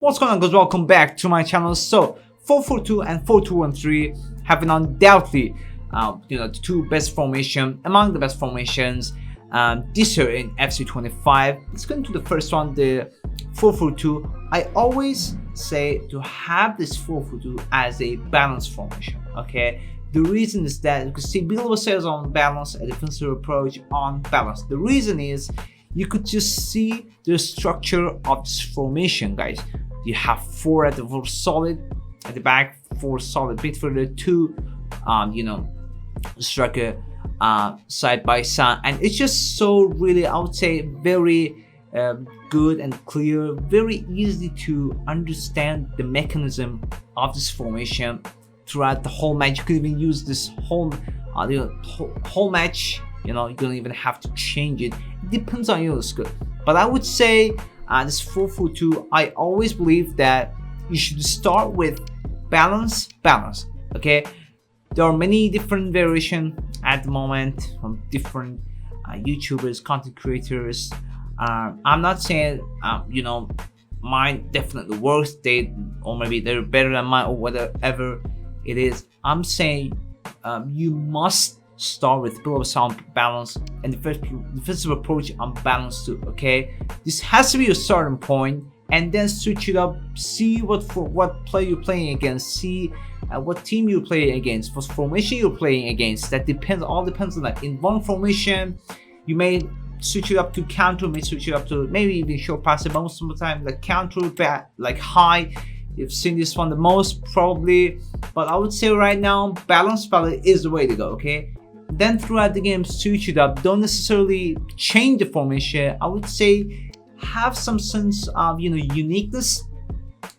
What's going on, guys? Welcome back to my channel. So 4-4-2 and 4-2-1-3 have been undoubtedly the two best formation among the best formations this year in FC 25. Let's go into the first one, the 4-4-2. I always say to have this 4-4-2 as a balanced formation. Okay, the reason is that you can see Bill says on balance, a defensive approach on balance. The reason is you could just see the structure of this formation, guys. You have four at the four solid at the back, four solid midfielder, two striker side by side, and it's just so really, I would say, very good and clear, very easy to understand the mechanism of this formation throughout the whole match. You could even use this whole whole match. You don't even have to change it. It depends on your skill. But I would say this 4-4-2, I always believe that you should start with balance. Okay, there are many different variations at the moment from different YouTubers, content creators. I'm not saying mine definitely works, or maybe they're better than mine or whatever it is. I'm saying you must start with below sound balance and defensive approach on balance too. Okay, this has to be your starting point, and then switch it up. See what player you're playing against. See what team you're playing against. What formation you're playing against. That all depends on that. In one formation, you may switch it up to counter. May switch it up to maybe even short passing. But most of the time, like counter, back, like high. You've seen this one the most probably, but I would say right now, balance probably is the way to go. Okay. Then throughout the game, switch it up. Don't necessarily change the formation. I would say have some sense of uniqueness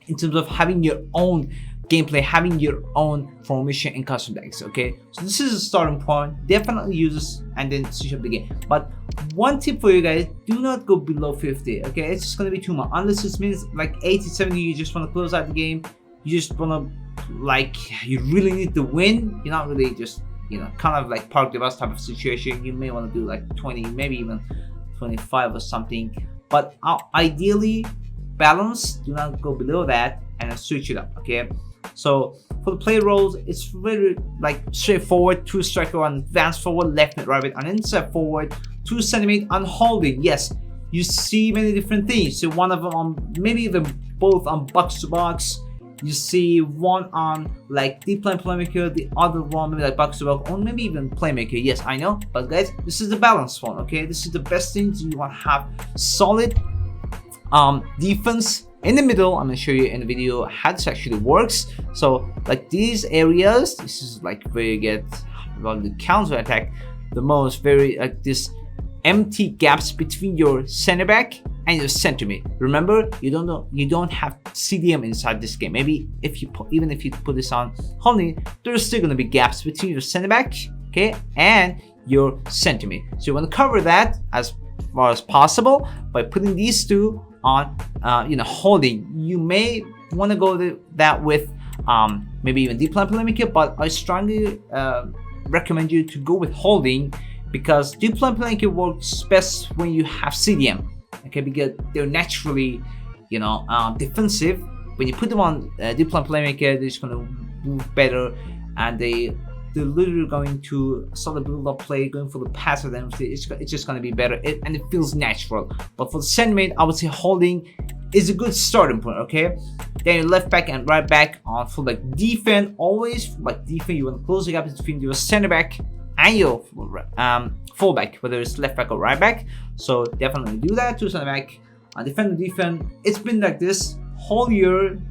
in terms of having your own gameplay, having your own formation and custom decks. Okay, so this is a starting point. Definitely use this and then switch up the game. But one tip for you guys: do not go below 50. Okay, it's just gonna be too much. Unless it means like 80, 70, you just want to close out the game. You just want to you really need to win. You're not really just kind of like park the bus type of situation. You may want to do like 20, maybe even 25 or something. But ideally, balance. Do not go below that and then switch it up. Okay. So for the player roles, it's very straightforward. Two striker on advance forward, left mid, right mid, on inside forward. 2 centimeter on holding. Yes, you see many different things. So one of them on maybe even both on box to box. You see one on like deep line playmaker, the other one maybe like box to box, or maybe even playmaker. Yes, I know, but guys, this is the balanced one. Okay, this is the best thing. You want to have solid defense in the middle. I'm gonna show you in the video how this actually works. So like these areas, this is like where you get about the counter attack the most. Very like this empty gaps between your center back and your center mid. Remember, you don't have CDM inside this game. Maybe even if you put this on holding, there's still gonna be gaps between your center back, okay, and your center mid. So you want to cover that as far as possible by putting these two on holding. You may want to go that with maybe even deep line playmaker, but I strongly recommend you to go with holding, because deep line playmaker works best when you have CDM. Okay, because they're naturally defensive. When you put them on deep line playmaker, they're just gonna move better, and they're literally going to solid build up play, going for the pass of them. It's just gonna be better, and it feels natural. But for the center mid, I would say holding is a good starting point. Okay, then your left back and right back on fullback. Defense, always like defense, you want to close the gap between your center back and your fullback, whether it's left back or right back. So definitely do that. To center back, defend the defense. It's been like this whole year.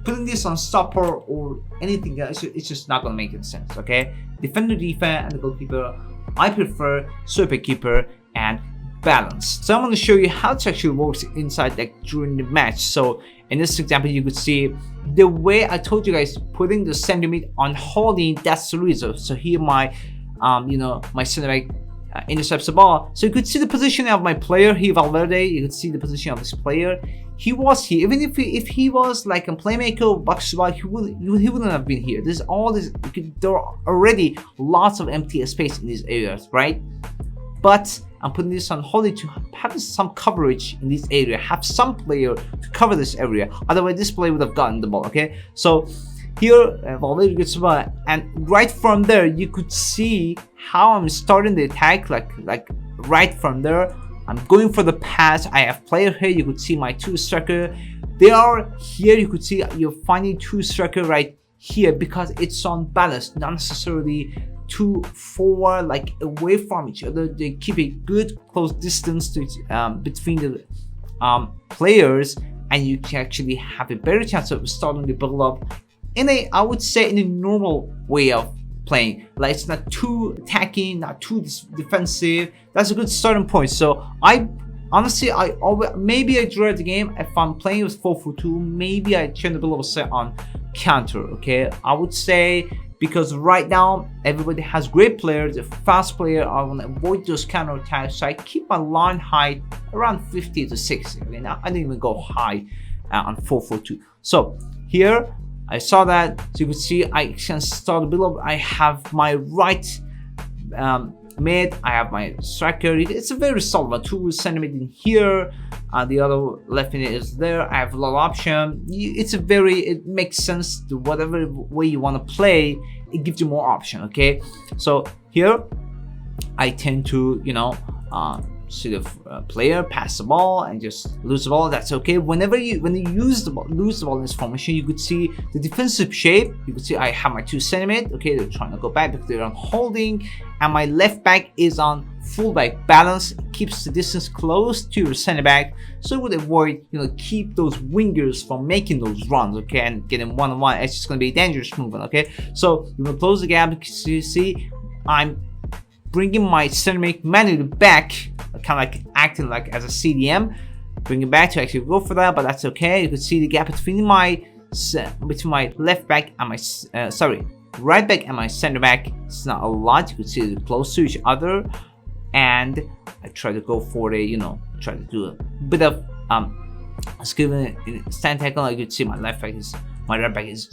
Putting this on stopper or anything else, it's just not gonna make any sense. Okay, defend the defense and the goalkeeper. I prefer sweeper keeper and balance. So I'm going to show you how it actually works inside during the match. So in this example, you could see the way I told you guys, putting the center mid on holding. That's the reason. So here my my center back intercepts the ball. So you could see the position of my player here, Valverde. You could see the position of this player. He was here. Even if he was like a playmaker, box to box, he wouldn't have been here. There are already lots of empty space in these areas, right? but I'm putting this on hold to have some coverage in this area, have some player to cover this area. Otherwise, this player would have gotten the ball. Okay, so here, very good spot, and right from there, you could see how I'm starting the attack. Like right from there, I'm going for the pass. I have player here. You could see my two striker. They are here. You could see you're finding two striker right here because it's on balance, not necessarily too forward, like away from each other. They keep a good close distance to between the players, and you can actually have a better chance of starting the build up in a, I would say, in a normal way of playing. Like it's not too attacking, not too defensive. That's a good starting point. So I honestly, maybe I draw the game if I'm playing with 4-4-2. Maybe I turn the build up set on counter. Okay, I would say, because right now everybody has great players, a fast player. I want to avoid those counter attacks, so I keep my line height around 50 to 60. Okay, now I didn't even go high on 4-4-2. So here I saw that, so you can see I can start the build up. I have my right mid, I have my striker. It's a very solid one. 2 centimeter in here, the other left mid is there. I have a lot of option. It makes sense to whatever way you want to play. It gives you more option. Okay, so here I tend to, you know, sort of player pass the ball and just lose the ball. That's okay. When you lose the ball in this formation, you could see the defensive shape. You could see I have my 2 centimeter. Okay, they're trying to go back because they're on holding, and my left back is on fullback balance. It keeps the distance close to your center back, so it would avoid, you know, keep those wingers from making those runs. Okay, and getting one-on-one. It's just going to be a dangerous movement. Okay, so you will close the gap because you see I'm bringing my center back manually back, kind of like acting like as a CDM, bring it back to actually go for that, but that's okay. You can see the gap between my left back and my right back and my center back. It's not a lot. You can see they're close to each other, and I try to go for a, you know, try to do a bit of stand tackle. I could see my right back is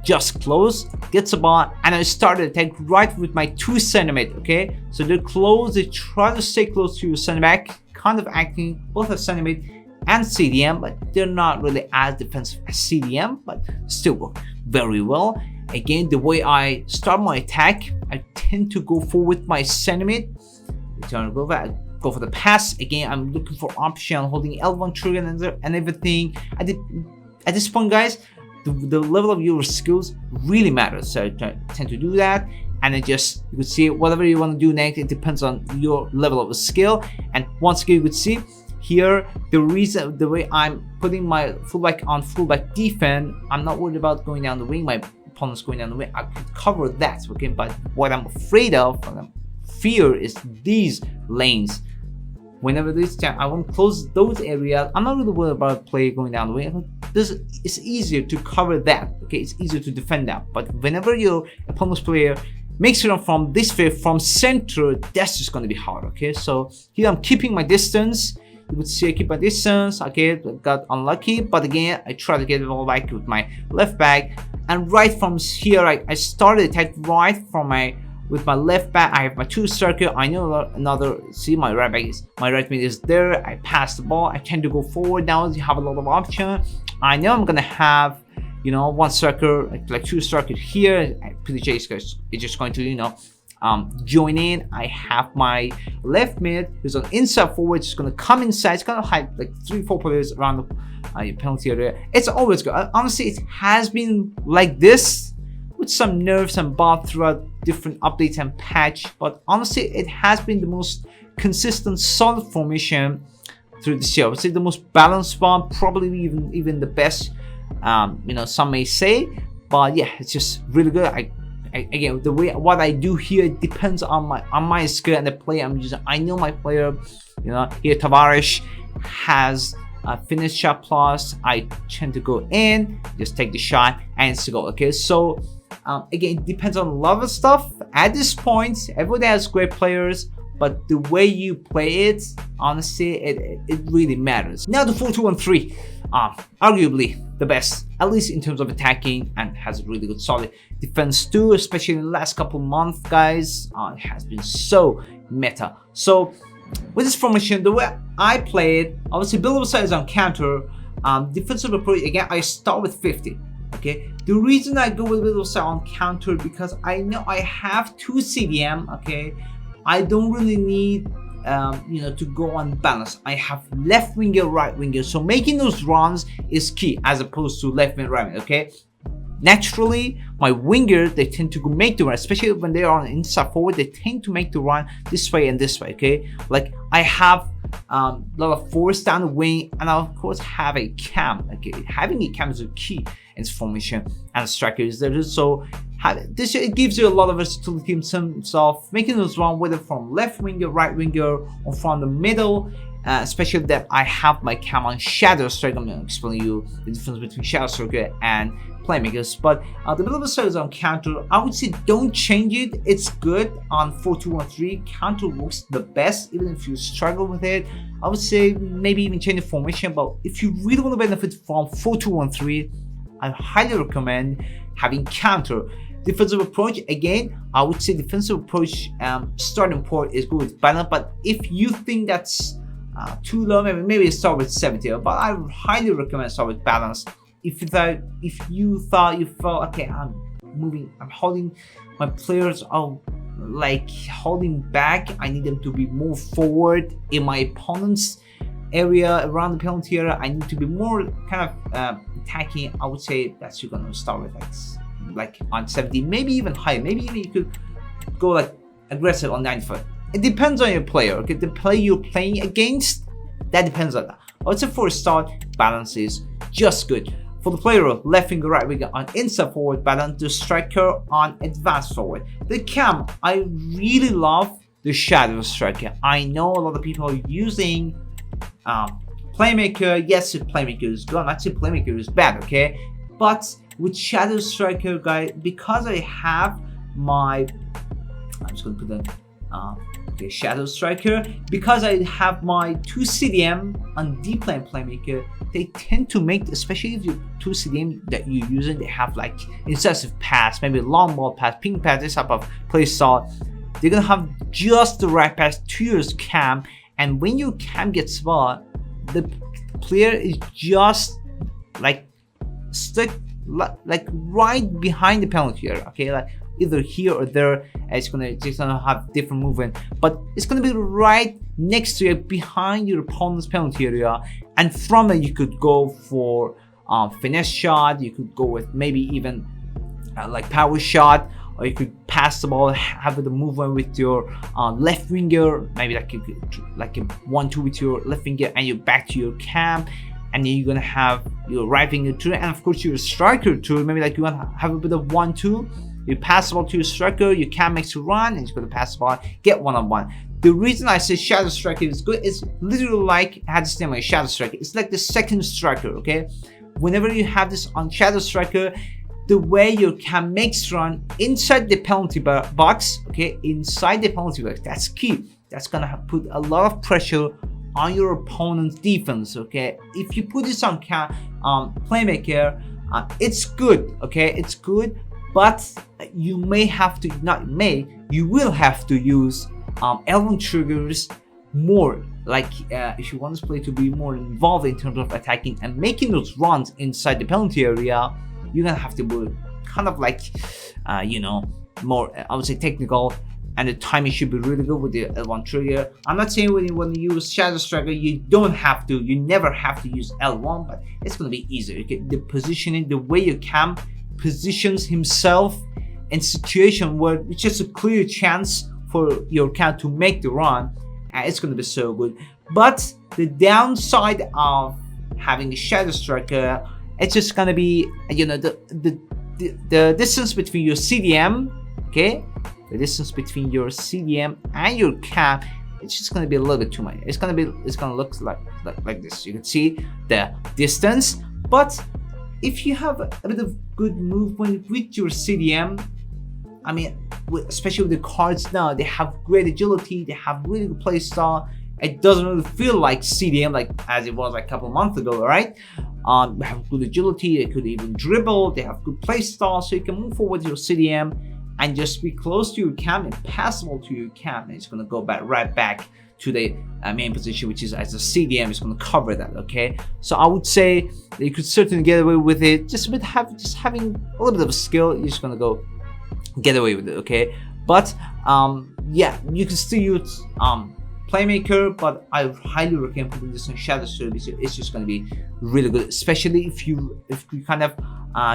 just close, gets the ball, and I started attack right with my 2 centimeter. Okay, so they're close. They try to stay close to your center back, kind of acting both as centimeter and CDM, but they're not really as defensive as CDM, but still work very well. Again, the way I start my attack, I tend to go forward with my centimeter. Go for the pass. Again, I'm looking for option, holding L1 trigger and everything. At this point, guys, the level of your skills really matters. So I tend to do that, and then just, you could see whatever you want to do next. It depends on your level of skill. And once again, you could see here the way I'm putting my fullback on fullback defense. I'm not worried about going down the wing. My opponent's going down the wing. I could cover that. Okay, but what I'm afraid of, fear, is these lanes. Whenever this time I want to close those areas, I'm not really worried about player going down the way. It's easier to cover that. Okay, it's easier to defend that. But whenever your opponent's player makes it run from this way, from center, that's just going to be hard. Okay, so here I'm keeping my distance. You would see I keep my distance. Okay, got unlucky, but again I try to get it all back with my left back, and right from here I started attack right from with my left back. I have my 2 striker. I know another. See, my right mid is there. I pass the ball. I tend to go forward. Now you have a lot of option. I know I'm gonna have, you know, 1 striker, like 2 striker here. PDJ is just going to, you know, join in. I have my left mid who's on inside forward. Just gonna come inside. It's gonna hide like 3-4 players around the penalty area. It's always good. Honestly, it has been like this with some nerfs and buffs throughout different updates and patch, but honestly it has been the most consistent solid formation through this year. I would say the most balanced one, probably even the best, you know, some may say, but yeah, it's just really good. Again, the way what I do here depends on my skill and the player I'm using. I know my player, you know, here Tavares has finish shot plus. I tend to go in, just take the shot, and it's a goal. Okay, so again, it depends on a lot of stuff. At this point, everybody has great players, but the way you play it, honestly, it really matters. Now the 4-2-1-3, arguably the best, at least in terms of attacking, and has a really good solid defense too, especially in the last couple months, guys. It has been so meta. So with this formation, the way I play it, obviously buildable side is on counter. Defensive approach, again, I start with 50. Okay, the reason I go with buildable side on counter because I know I have 2 CDM. Okay, I don't really need to go on balance. I have left winger, right winger, so making those runs is key as opposed to left wing, right wing. Okay, naturally my wingers, they tend to make the run, especially when they are on inside forward, they tend to make the run this way and this way. Okay, like I have a lot of force down the wing, and I of course have a cam. Okay, having a cam is a key in formation, and striker is there. So this, it gives you a lot of versatility in terms of making those run, whether from left winger, right winger, or from the middle. Especially that I have my cam on shadow striker. I'm going to explain to you the difference between shadow striker and playmakers. But the buildable side is on counter. I would say don't change it. It's good on 4-2-1-3. Counter works the best, even if you struggle with it. I would say maybe even change the formation. But if you really want to benefit from 4-2-1-3, I highly recommend having counter. Defensive approach, again, I would say defensive approach starting point is good with balance. But if you think that's too low, maybe start with 70. But I highly recommend start with balance. If you felt okay, I'm holding my players are like holding back, I need them to be more forward in my opponent's area around the penalty area, I need to be more kind of attacking. I would say that's you're gonna start with like on 70, maybe even higher. Maybe even you could go like aggressive on 95. It depends on your player. Okay, the player you're playing against, that depends on that. I would say for a start, balance is just good. For the player, left winger, right winger on inside forward balance, the striker on advanced forward. The cam, I really love the shadow striker. I know a lot of people are using playmaker. Yes, playmaker is good. I'm not saying playmaker is bad, okay? But with shadow striker, guy, because I have my, I'm just gonna put that. Okay, shadow striker, because I have my 2 CDM on deep lane playmaker, they tend to make, especially if your 2 CDM that you're using, they have like incisive pass, maybe long ball pass, ping pass, this type of play style. They're gonna have just the right pass to your cam, and when your cam gets spot, the player is just like stuck like right behind the penalty area. Okay, like either here or there, and it's gonna have different movement, but it's gonna be right next to it, behind your opponent's penalty area, and from it you could go for finesse shot, you could go with maybe even like power shot, or you could pass the ball, have the movement with your left winger, maybe like you could like a 1-2 with your left winger, and you're back to your cam. And then you're gonna have your right winger too, and of course your striker too. Maybe like you wanna have a bit of 1-2. You pass the ball to your striker, you can make a run, and you're gonna pass the ball, get 1-on-1. The reason I say shadow striker is good is literally like, I had this name like shadow striker. It's like the second striker, okay? Whenever you have this on shadow striker, the way you can make run inside the penalty box, okay? Inside the penalty box, that's key. That's gonna put a lot of pressure on your opponent's defense. Okay, if you put this on playmaker, it's good. Okay, it's good, but you may have to, you will have to use L1 triggers more. Like if you want this play to be more involved in terms of attacking and making those runs inside the penalty area, you're gonna have to be kind of like more, I would say, technical. And the timing should be really good with the L1 trigger. I'm not saying when you use shadow striker, you never have to use L1, but it's gonna be easier. Okay? The positioning, the way your cam positions himself in situation where it's just a clear chance for your cam to make the run, it's gonna be so good. But the downside of having a shadow striker, it's just gonna be, the distance between your CDM, okay? The distance between your CDM and your cam, it's just gonna be a little bit too much. It's gonna look like this. You can see the distance, but if you have a bit of good movement with your CDM, I mean, especially with the cards now, they have great agility, they have really good play style. It doesn't really feel like CDM like as it was like a couple of months ago, right? They have good agility, they could even dribble, they have good play style, so you can move forward with your CDM and just be close to your cam and pass the ball to your cam, and it's going to go back right back to the main position, which is as a CDM. Is going to cover that. Okay, so I would say that you could certainly get away with it just with having a little bit of a skill. You're just going to go get away with it. Okay, but yeah, you can still use Playmaker, but I highly recommend putting this on Shadow Service. It's just going to be really good, especially if you kind of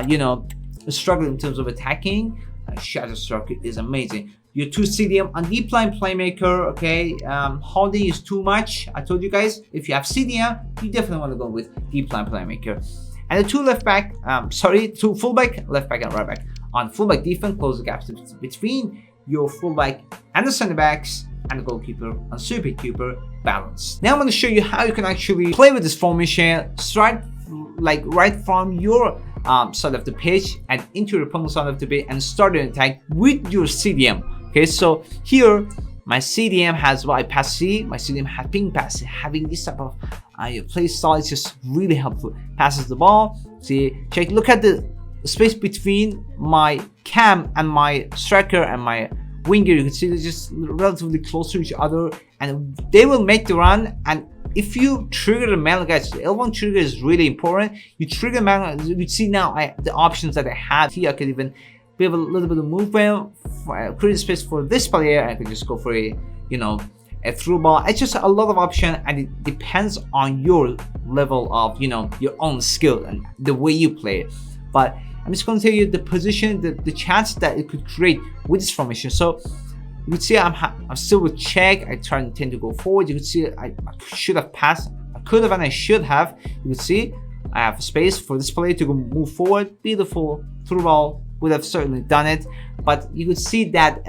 you know, struggle in terms of attacking. Shadow Circuit is amazing. Your 2 CDM on deep line Playmaker, okay, holding is too much. I told you guys, if you have CDM, you definitely want to go with deep line Playmaker. And the 2 left back, 2 fullback, left back and right back. On fullback defense, close the gaps between your fullback and the center backs and the goalkeeper and superkeeper balance. Now I'm going to show you how you can actually play with this formation, start like right from your side of the pitch and into your opponent's side of the pitch and start an attack with your CDM. Okay, so here my CDM has what I pass C, my CDM has ping pass. Having this type of play style is just really helpful. Passes the ball, see, check, look at the space between my cam and my striker and my winger. You can see they're just relatively close to each other and they will make the run. And if you trigger the manual, guys, the L1 trigger is really important. You trigger manual, you see now the options that I have here. I could even have a little bit of movement, create space for this player. I could just go for a, you know, a through ball. It's just a lot of option, and it depends on your level of, you know, your own skill and the way you play it. But I'm just going to tell you the position, the chance that it could create with this formation. So you can see I'm still with check. I tend to go forward. You can see I should have passed. I could have and I should have. You can see I have space for this player to go move forward. Beautiful through ball. Would have certainly done it, but you could see that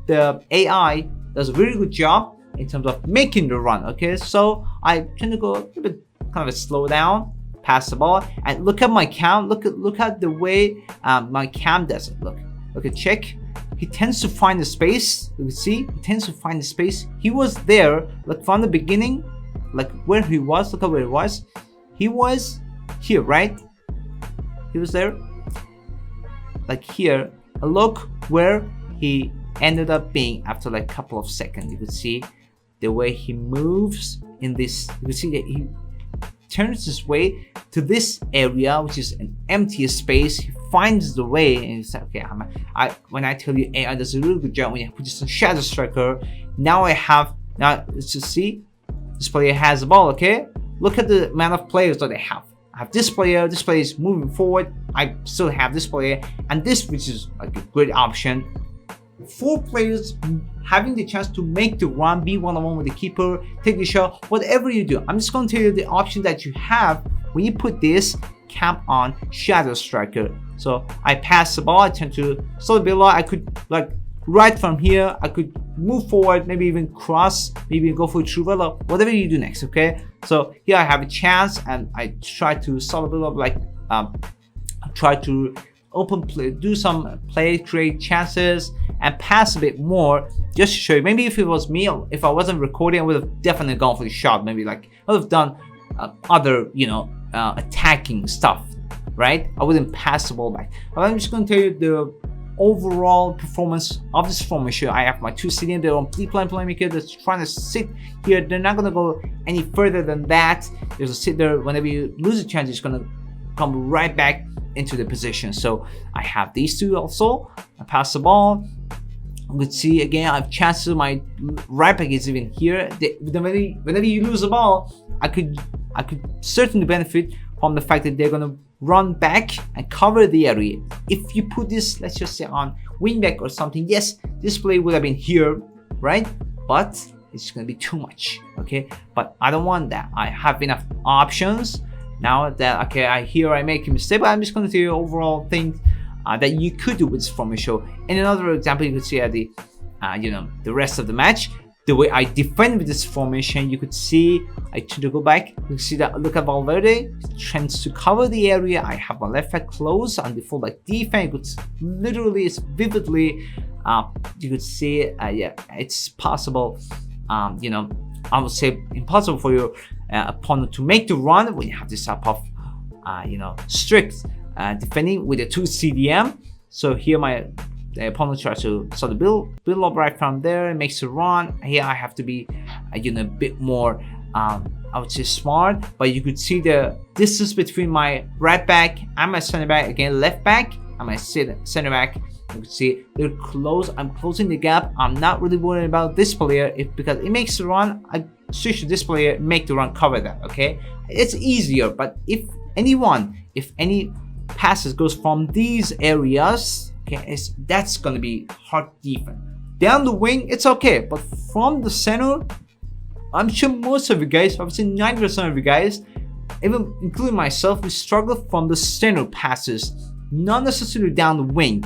the AI does a very good job in terms of making the run. Okay, so I tend to go a little bit kind of a slow down, pass the ball, and look at my cam. Look at the way my cam does it. Look at check. He tends to find the space. You can see he tends to find the space. He was there, like from the beginning, like where he was. Look at where he was. He was here, right? He was there. Like here, look where he ended up being after like a couple of seconds. You could see the way he moves in this. You can see that he turns his way to this area, which is an empty space. He finds the way, and he's like, okay, when I tell you AI does a really good job when you put this on Shadow Striker. Now let's just see, this player has the ball. Okay, look at the amount of players that they have. I have this player is moving forward. I still have this player and this, which is like a great option. 4 players having the chance to make the run, be one-on-one with the keeper, take the shot, whatever you do. I'm just going to tell you the option that you have when you put this cam on Shadow Striker. So I pass the ball, I tend to slow below. I could like right from here, I could move forward, maybe even cross, maybe go for a true velo, whatever you do next. Okay, so here I have a chance and I try to solve a bit of like try to open play, do some play, create chances and pass a bit more, just to show you. Maybe if it was me, if I wasn't recording, I would have definitely gone for the shot. Maybe like I would have done other, you know, attacking stuff, right? I wouldn't pass the ball back. But I'm just going to tell you the overall performance of this formation. I have my 2 CDM, they're on deep line Playmaker that's trying to sit here. They're not going to go any further than that. There's a sit there. Whenever you lose a chance, it's going to come right back into the position. So I have these 2 also. I pass the ball. You can see again, I have chances. My right back is even here. Whenever you lose the ball, I could certainly benefit from the fact that they're going to run back and cover the area. If you put this, let's just say on wing back or something, yes, this play would have been here, right? But it's going to be too much. Okay, but I don't want that. I have enough options now that, okay, I make a mistake, but I'm just going to tell you overall things that you could do with this formation. In another example, you could see at the you know, the rest of the match, the way I defend with this formation. You could see I tend to go back. You can see that, look at Valverde, tends to cover the area. I have my left back close on the fullback defense. You could literally, it's vividly, you could see yeah, it's possible, you know, I would say impossible for your opponent to make the run when you have this type of you know, strict defending with a 2 CDM. So here my the opponent tries to start the build up right from there, it makes a run. Here I have to be you know, a bit more I would say smart, but you could see the distance between my right back and my center back, again left back and my center back. You can see they're close. I'm closing the gap. I'm not really worried about this player because it makes the run. I switch to this player, make the run, cover that. Okay, it's easier. But if any passes goes from these areas, okay, that's gonna be hard defense. Down the wing, it's okay, but from the center, I'm sure most of you guys, I would say 90% of you guys, even including myself, we struggle from the center passes, not necessarily down the wing.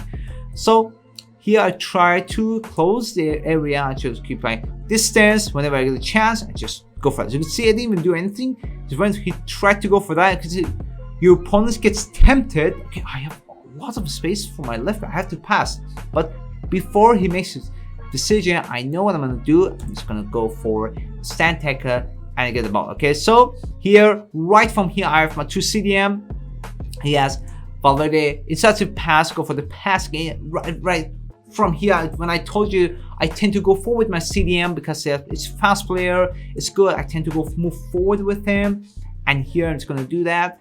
So here I try to close the area. I just keep my distance. Whenever I get a chance, I just go for it. As you can see, I didn't even do anything. Just when he tried to go for that, because your opponent gets tempted. Okay, I have lots of space for my left. I have to pass, but before he makes his decision, I know what I'm gonna do. I'm just gonna go for stand tackle and I get the ball. Okay, so here, right from here, I have my 2 CDM. He has Valverde. Instead to pass, go for the pass game right from here. When I told you, I tend to go forward with my CDM because it's fast player, it's good. I tend to move forward with him, and here I'm just gonna do that.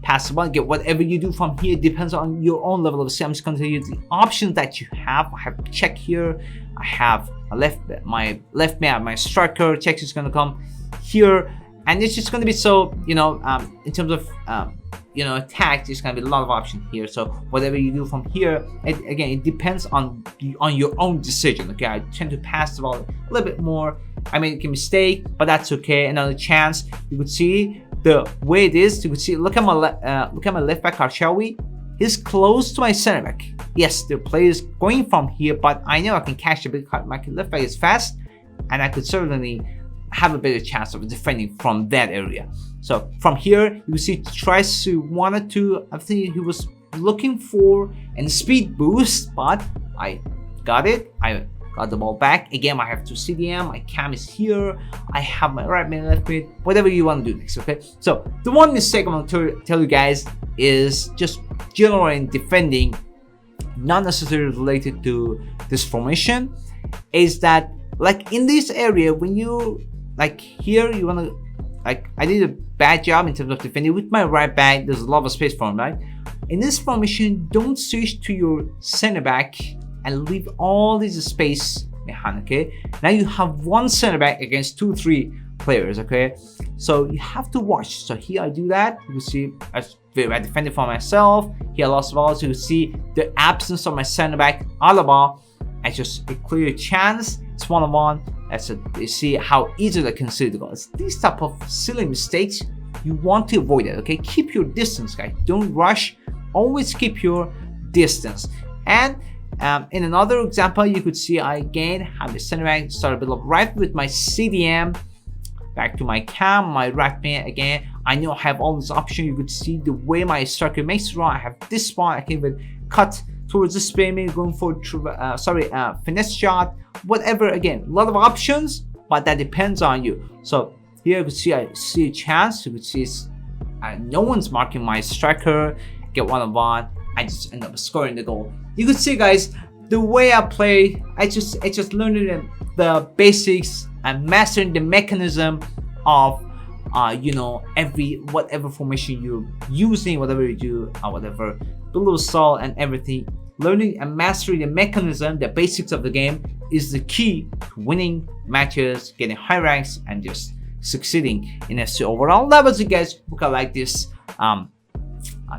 Pass the ball, get whatever you do from here depends on your own level of skill. I'm just going to tell you the options that you have. I have check here. I have my left man, my striker. Check is going to come here, and it's just going to be so, you know, in terms of you know, attack, there's going to be a lot of options here. So whatever you do from here, again, it depends on your own decision. Okay, I tend to pass the ball a little bit more. I made a mistake, but that's okay. Another chance. You could see the way it is. You could see, look at my left back, Archawi. He's close to my center back. Yes, the player is going from here, but I know I can catch a bit. My left back is fast, and I could certainly have a better chance of defending from that area. So from here, you see, wanted to. I think he was looking for a speed boost, but I got it. I got the ball back. Again, I have 2 CDM, my cam is here, I have my right mid, left mid, whatever you want to do next, okay? So the one mistake I'm going to tell you guys is just general in defending, not necessarily related to this formation, is that like in this area, when you like here, you want to, like I did a bad job in terms of defending with my right back. There's a lot of space for him, right? In this formation, don't switch to your center back and leave all this space behind. Okay, now you have 1 center back against 2-3 players. Okay, so you have to watch. So here I do that. You can see I defended for myself. Here I lost the ball. So you see the absence of my center back Alaba. It's just a clear chance. It's 1-on-1. That's it. You see how easy they concede the goals. These type of silly mistakes, you want to avoid it. Okay, keep your distance, guys. Don't rush. Always keep your distance. And in another example, you could see I again have the center back, start a bit of right with my CDM, back to my cam, my right man again. I know I have all these options. You could see the way my striker makes it run. I have this spot. I can even cut towards the spin, going for finesse shot, whatever. Again, a lot of options, but that depends on you. So here you can see I see a chance. You could see no one's marking my striker. Get 1-on-1. I just end up scoring the goal. You could see, guys, the way I play, I just learning the basics and mastering the mechanism of you know, whatever formation you're using, whatever you do, whatever the little stall and everything. Learning and mastering the mechanism, the basics of the game is the key to winning matches, getting high ranks, and just succeeding in FC overall levels. You guys, hope you like this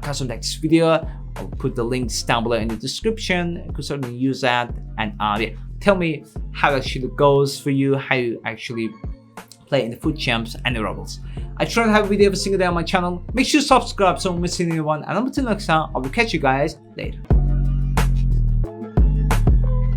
custom text video. I'll put the links down below in the description. You could certainly use that, and yeah, tell me how it actually goes for you, how you actually play in the foot champs and the rebels. I try to have a video every single day on my channel. Make sure to subscribe so you don't miss anyone, and until next time, I will catch you guys later.